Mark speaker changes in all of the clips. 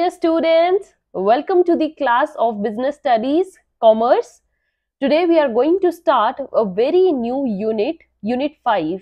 Speaker 1: dear students, welcome to the class of Business Studies Commerce. Today we are going to start a very new unit 5.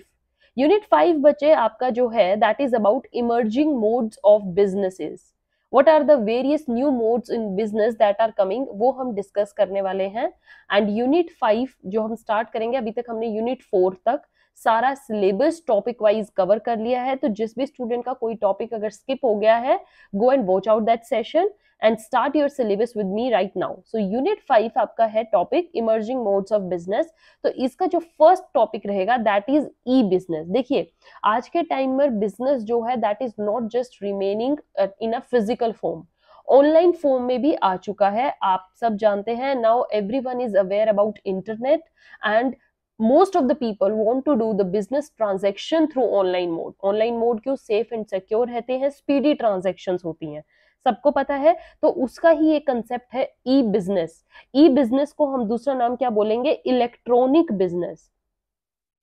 Speaker 1: Unit 5 बच्चे आपका जो है that is about emerging modes of businesses. What are the various new modes in business that are coming, वो हम discuss करने वाले हैं. And unit 5 जो हम स्टार्ट करेंगे, अभी तक हमने unit 4 तक सारा सिलेबस टॉपिक वाइज कवर कर लिया है. तो जिस भी स्टूडेंट का कोई टॉपिक अगर स्किप हो गया है, go and watch out that session and start your syllabus with me right now. So unit 5 आपका है topic emerging modes of business. तो इसका जो फर्स्ट टॉपिक रहेगा दैट इज ई बिजनेस. देखिए, आज के टाइम में बिजनेस जो है that is not just remaining in a physical form, online form में भी आ चुका है. आप सब जानते हैं, now everyone is aware about internet and most of the people want to do the business transaction through online mode. online mode क्यों safe and secure रहते हैं, speedy transactions होती हैं, सबको पता है. तो उसका ही एक कंसेप्ट है ई बिजनेस. ई बिजनेस को हम दूसरा नाम क्या बोलेंगे, इलेक्ट्रॉनिक बिजनेस.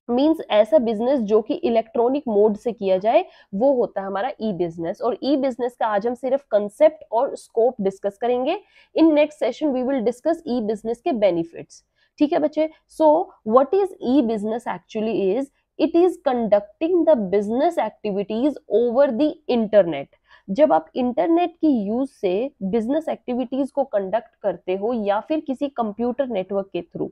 Speaker 1: मींस ऐसा बिजनेस जो कि इलेक्ट्रॉनिक मोड से किया जाए, वो होता है हमारा ई बिजनेस. और ई बिजनेस का आज हम सिर्फ कंसेप्ट और स्कोप डिस्कस करेंगे. In next session we will discuss e business के बेनिफिट्स. ठीक है बच्चे. So what is e business actually is, it is conducting the business activities over the internet. जब आप इंटरनेट की यूज से बिजनेस एक्टिविटीज को कंडक्ट करते हो या फिर किसी कंप्यूटर नेटवर्क के थ्रू,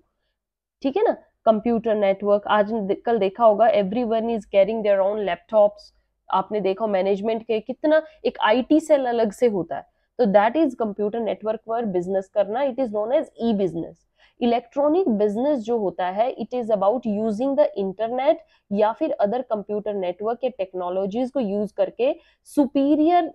Speaker 1: ठीक है ना, कंप्यूटर नेटवर्क. आज कल देखा होगा everyone is carrying their own laptops. आपने देखा मैनेजमेंट के कितना एक आईटी सेल अलग से होता है. तो दैट इज कंप्यूटर नेटवर्क पर बिजनेस करना. It is known as e business. Electronic business जो होता है, it is about using the internet या फिर अदर कंप्यूटर नेटवर्क के टेक्नोलॉजीज को यूज करके सुपीरियर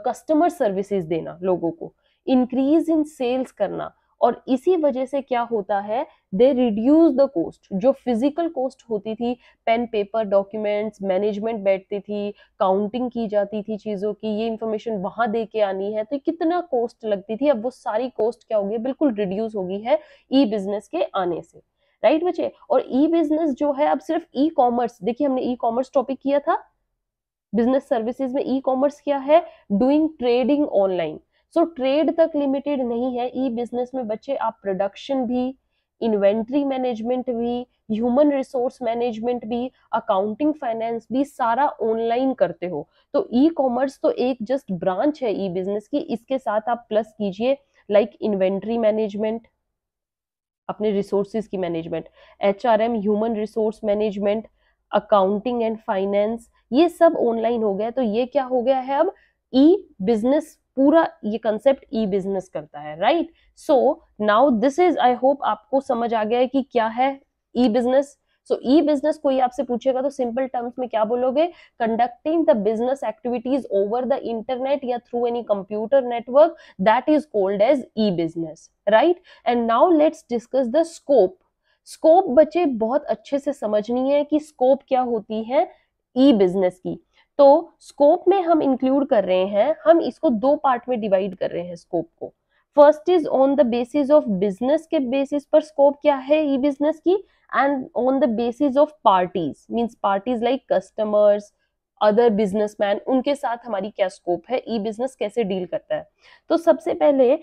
Speaker 1: कस्टमर सर्विसेज देना लोगों को, इंक्रीज इन सेल्स करना. और इसी वजह से क्या होता है, दे रिड्यूस द कॉस्ट. जो फिजिकल कॉस्ट होती थी, पेन पेपर डॉक्यूमेंट्स, मैनेजमेंट बैठती थी, काउंटिंग की जाती थी चीजों की, ये इंफॉर्मेशन वहां दे के आनी है, तो कितना कॉस्ट लगती थी, अब वो सारी कॉस्ट क्या होगी, बिल्कुल रिड्यूस होगी है ई बिजनेस के आने से. राइट बच्चे. और ई बिजनेस जो है अब सिर्फ ई कॉमर्स, देखिए हमने ई कॉमर्स टॉपिक किया था, बिजनेस सर्विसेज में ई कॉमर्स क्या है, doing trading online. So trade तक लिमिटेड नहीं है ई बिजनेस में बच्चे. आप प्रोडक्शन भी, इन्वेंट्री मैनेजमेंट भी, ह्यूमन रिसोर्स मैनेजमेंट भी, अकाउंटिंग फाइनेंस भी सारा ऑनलाइन करते हो. तो ई कॉमर्स तो एक जस्ट ब्रांच है ई बिजनेस की. इसके साथ आप प्लस कीजिए लाइक इन्वेंट्री मैनेजमेंट, अपने रिसोर्सेज की management, HRM human resource management, accounting and finance, ये सब ऑनलाइन हो गया. तो ये क्या हो गया है अब ई बिजनेस. पूरा ये कंसेप्ट ई बिजनेस करता है. Right. So now this is, I hope आपको समझ आ गया है कि क्या है ई बिजनेस. सो ई बिजनेस कोई आपसे पूछेगा तो सिंपल टर्म्स में क्या बोलोगे, conducting the business activities over the internet या through any computer network, that is called as e business. Right. And now let's discuss the scope. Scope बच्चे बहुत अच्छे से समझनी है कि स्कोप क्या होती है ई बिजनेस की. तो स्कोप में हम इंक्लूड कर रहे हैं, हम इसको दो पार्ट में डिवाइड कर रहे हैं स्कोप को. First is on the basis of business के बेसिस पर स्कोप क्या है ई बिजनेस की, and on the basis of parties, means parties like customers, other businessman, उनके साथ हमारी क्या स्कोप है, ई बिजनेस कैसे डील करता है. तो सबसे पहले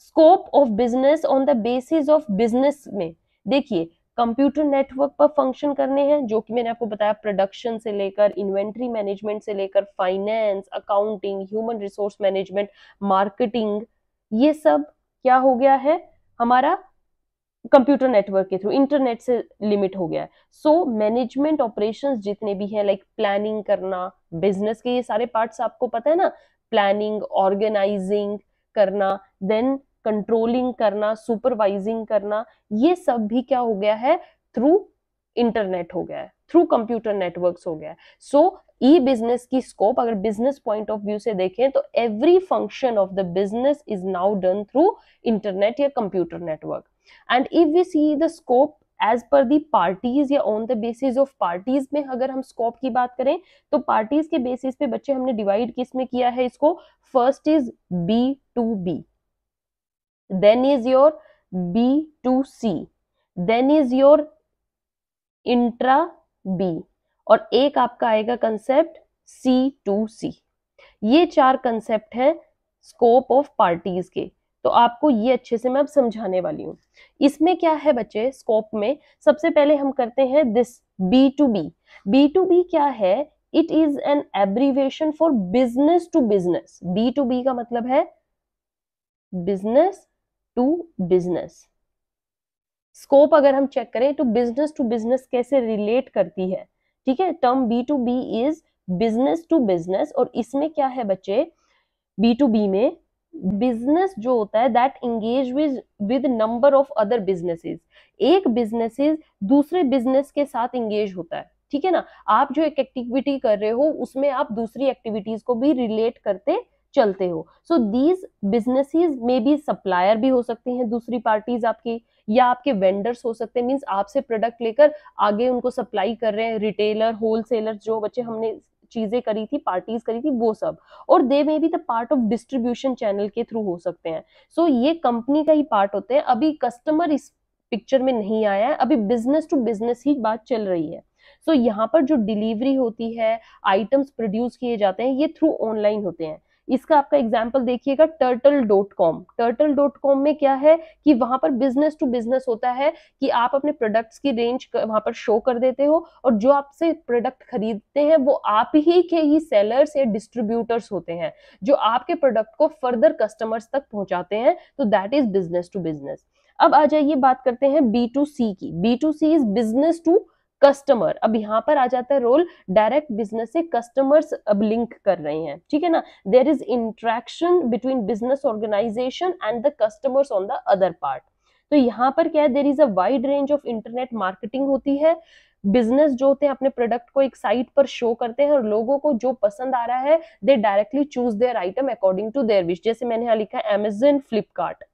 Speaker 1: scope of business on the basis of business में देखिए, कंप्यूटर नेटवर्क पर फंक्शन करने हैं, जो कि मैंने आपको बताया प्रोडक्शन से लेकर, इन्वेंट्री मैनेजमेंट से लेकर, finance, accounting, human resource management, marketing, ये सब क्या हो गया है हमारा कंप्यूटर नेटवर्क के थ्रू, इंटरनेट से लिमिट हो गया है. सो मैनेजमेंट ऑपरेशंस जितने भी हैं, लाइक प्लानिंग करना, बिजनेस के ये सारे पार्ट्स आपको पता है ना, प्लानिंग, ऑर्गेनाइजिंग करना, देन कंट्रोलिंग करना, सुपरवाइजिंग करना, ये सब भी क्या हो गया है, थ्रू इंटरनेट हो गया है, थ्रू कंप्यूटर नेटवर्क्स हो गया है. सो ई बिजनेस की स्कोप अगर बिजनेस पॉइंट ऑफ व्यू से देखें तो every function of the business is now done through internet या computer network. And if we see the scope as per the parties या on the basis of parties में अगर हम scope की बात करें तो पार्टीज के बेसिस पे बच्चे हमने डिवाइड किस में किया है इसको. First is B2B, then is your B2C, then is your intra B, और एक आपका आएगा कंसेप्ट C2C. ये चार कंसेप्ट है स्कोप ऑफ पार्टीज के। तो आपको ये अच्छे से मैं अब समझाने वाली हूँ। इसमें क्या है बच्चे, स्कोप में सबसे पहले हम करते हैं दिस B2B। B2B क्या है, it is an abbreviation for business to business. B2B का मतलब है बिजनेस टू बिजनेस। स्कोप अगर हम चेक करें तो बिजनेस टू बिजनेस कैसे रिलेट करती है, ठीक है। Term B2B is business to business, और इसमें क्या है बच्चे, B2B में बिजनेस जो होता है that engage with number of other businesses. एक बिजनेसेस दूसरे बिजनेस के साथ इंगेज होता है, ठीक है ना। आप जो एक एक्टिविटी कर रहे हो उसमें आप दूसरी एक्टिविटीज को भी रिलेट करते चलते हो। सो दीज बिजनेसेस में भी सप्लायर भी हो सकती हैं दूसरी पार्टीज आपकी, या आपके वेंडर्स हो सकते हैं, मींस आपसे प्रोडक्ट लेकर आगे उनको सप्लाई कर रहे हैं, रिटेलर, होलसेलर, जो बच्चे हमने चीजें करी थी, पार्टीज करी थी, वो सब। और they may be the part of distribution channel के थ्रू हो सकते हैं। सो ये कंपनी का ही पार्ट होते हैं। अभी कस्टमर इस पिक्चर में नहीं आया है, अभी बिजनेस टू बिजनेस ही बात चल रही है। सो यहाँ पर जो डिलीवरी होती है, आइटम्स प्रोड्यूस किए जाते हैं, ये थ्रू ऑनलाइन होते हैं। इसका आपका एग्जाम्पल देखिएगा turtle.com। turtle.com में क्या है कि वहां पर बिजनेस टू बिजनेस होता है कि आप अपने प्रोडक्ट्स की रेंज वहां पर शो कर देते हो, और जो आपसे प्रोडक्ट खरीदते हैं वो आप ही के ही सेलर्स या डिस्ट्रीब्यूटर्स होते हैं, जो आपके प्रोडक्ट को फर्दर कस्टमर्स तक पहुंचाते हैं। तो that is business to business. अब आ जाइए बात करते हैं B2C की। B2C is business to customer. अब यहाँ पर आ जाता है रोल डायरेक्ट बिजनेस से कस्टमर्स अब लिंक कर रहे हैं, ठीक है ना। There is interaction between business organisation and the customers on the other part. तो यहाँ पर क्या है, there is a wide range of internet marketing होती है। बिजनेस जो होते हैं अपने प्रोडक्ट को एक साइट पर शो करते हैं, और लोगों को जो पसंद आ रहा है they directly choose their item according to their wish. जैसे मैंने यहाँ लिखा है Amazon, फ्लिपकार्ट,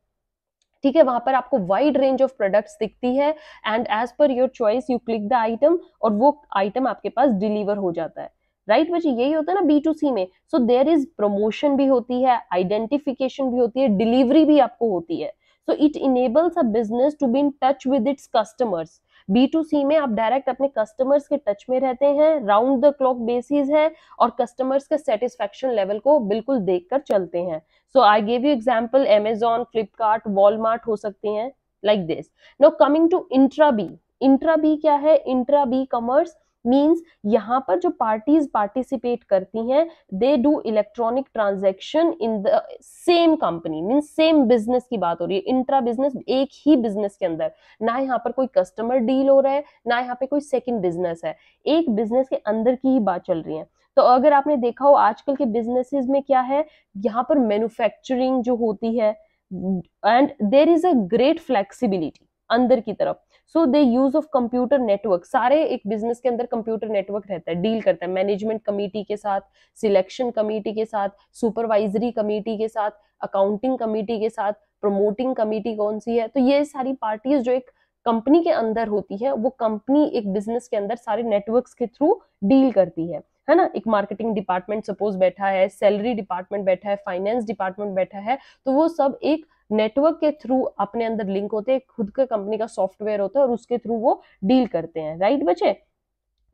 Speaker 1: ठीक है। वहां पर आपको वाइड रेंज ऑफ प्रोडक्ट्स दिखती है, and as per your choice you click the item, और वो आइटम आपके पास डिलीवर हो जाता है, राइट बच्चे। यही होता है ना B2C में। सो देयर इज प्रमोशन भी होती है, आइडेंटिफिकेशन भी होती है, डिलीवरी भी आपको होती है। So it enables a business to be in touch with its customers. B2C में आप डायरेक्ट अपने कस्टमर्स के टच में रहते हैं, राउंड द क्लॉक बेसिस है, और कस्टमर्स के सेटिस्फेक्शन लेवल को बिल्कुल देखकर चलते हैं। So I gave you example Amazon, Flipkart, Walmart हो सकती हैं like this. Now coming to intra-B. Intra-B क्या है? Intra-B commerce means यहाँ पर जो पार्टीज पार्टिसिपेट करती हैं, they do electronic transaction in the same company, mean same business की बात हो रही है। इंट्रा बिजनेस, एक ही बिजनेस के अंदर, ना यहाँ पर कोई कस्टमर डील हो रहा है, ना यहाँ पे कोई सेकंड बिजनेस है, एक बिजनेस के अंदर की ही बात चल रही है। तो अगर आपने देखा हो आजकल के बिजनेसेस में क्या है, यहाँ पर मैन्युफैक्चरिंग जो होती है, and there is a great flexibility अंदर की तरफ। So they use of computer network. सारे एक बिजनेस के अंदर कंप्यूटर नेटवर्क रहता है, डील करता है मैनेजमेंट कमेटी के साथ, सिलेक्शन कमेटी के साथ, सुपरवाइजरी कमेटी के साथ, अकाउंटिंग कमेटी के साथ, प्रमोटिंग कमेटी कौन सी है। तो ये सारी पार्टीज जो एक कंपनी के अंदर होती है, वो कंपनी एक बिजनेस के अंदर सारे नेटवर्क्स के थ्रू डील करती है ना। एक मार्केटिंग डिपार्टमेंट सपोज बैठा है, सैलरी डिपार्टमेंट बैठा है, फाइनेंस डिपार्टमेंट बैठा है, तो वो सब एक नेटवर्क के थ्रू अपने अंदर लिंक होते हैं, खुद का कंपनी का सॉफ्टवेयर होता है, और उसके थ्रू वो डील करते हैं, राइट बच्चे।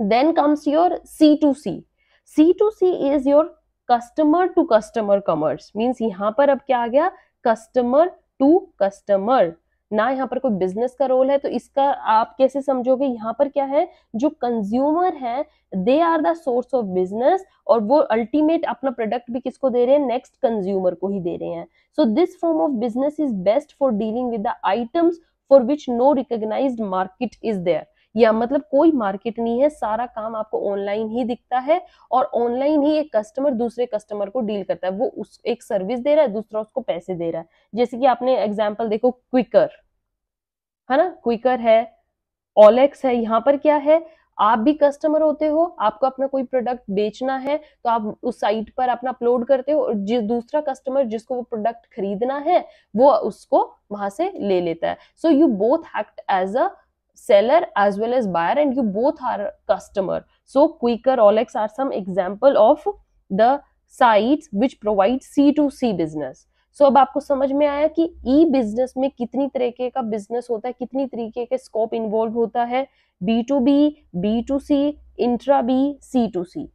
Speaker 1: Then comes your C2C। C2C is your customer to customer commerce. Means यहाँ पर अब क्या आ गया, कस्टमर टू कस्टमर, ना यहाँ पर कोई बिजनेस का रोल है। तो इसका आप कैसे समझोगे, यहाँ पर क्या है, जो कंज्यूमर है they are the source of business, और वो अल्टीमेट अपना प्रोडक्ट भी किसको दे रहे हैं, नेक्स्ट कंज्यूमर को ही दे रहे हैं। So this form of business is best for dealing with the items for which no recognised market is there. या मतलब कोई मार्केट नहीं है, सारा काम आपको ऑनलाइन ही दिखता है, और ऑनलाइन ही एक कस्टमर दूसरे कस्टमर को डील करता है, वो उस एक सर्विस दे रहा है, दूसरा उसको पैसे दे रहा है। जैसे कि आपने एग्जांपल देखो, क्विकर है ना, क्विकर है, OLX है। यहाँ पर क्या है, आप भी कस्टमर होते हो, आपको अपना कोई प्रोडक्ट बेचना है, तो आप उस साइट पर अपना अपलोड करते हो, और जिस दूसरा कस्टमर जिसको वो प्रोडक्ट खरीदना है वो उसको वहां से ले लेता है। So you both act as a seller as well as buyer, and you both are customer. So Quikr, OLX are some example of the sites which provide C2C business. So अब आपको समझ में आया कि ई बिजनेस में कितनी तरीके का बिजनेस होता है, कितनी तरीके के स्कोप इन्वॉल्व होता है, B2B, B2C, intra B, C2C,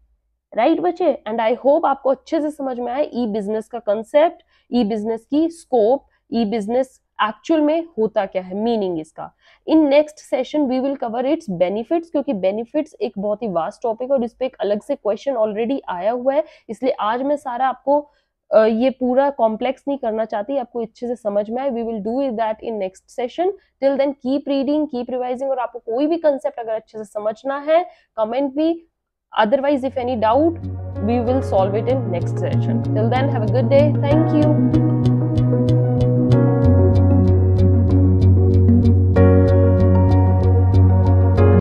Speaker 1: right बच्चे। एंड आई होप आपको अच्छे से समझ में आया ई बिजनेस का कंसेप्ट, ई बिजनेस की स्कोप, ई बिजनेस एक्चुअल में होता क्या है, मीनिंग इसका। In next session we will cover its benefits, क्योंकि बेनिफिट्स एक बहुत ही वास्ट टॉपिक है और इस पे एक अलग से क्वेश्चन ऑलरेडी आया हुआ है, इसलिए आज मैं सारा आपको ये पूरा कॉम्प्लेक्स नहीं करना चाहती, आपको अच्छे से समझ में आए। We will do that in next session. Till then keep reading, keep revising, और आपको कोई भी कंसेप्ट अगर अच्छे से समझना है कमेंट भी, otherwise if any doubt we will solve it in next session. Till then, have a good day. Thank you.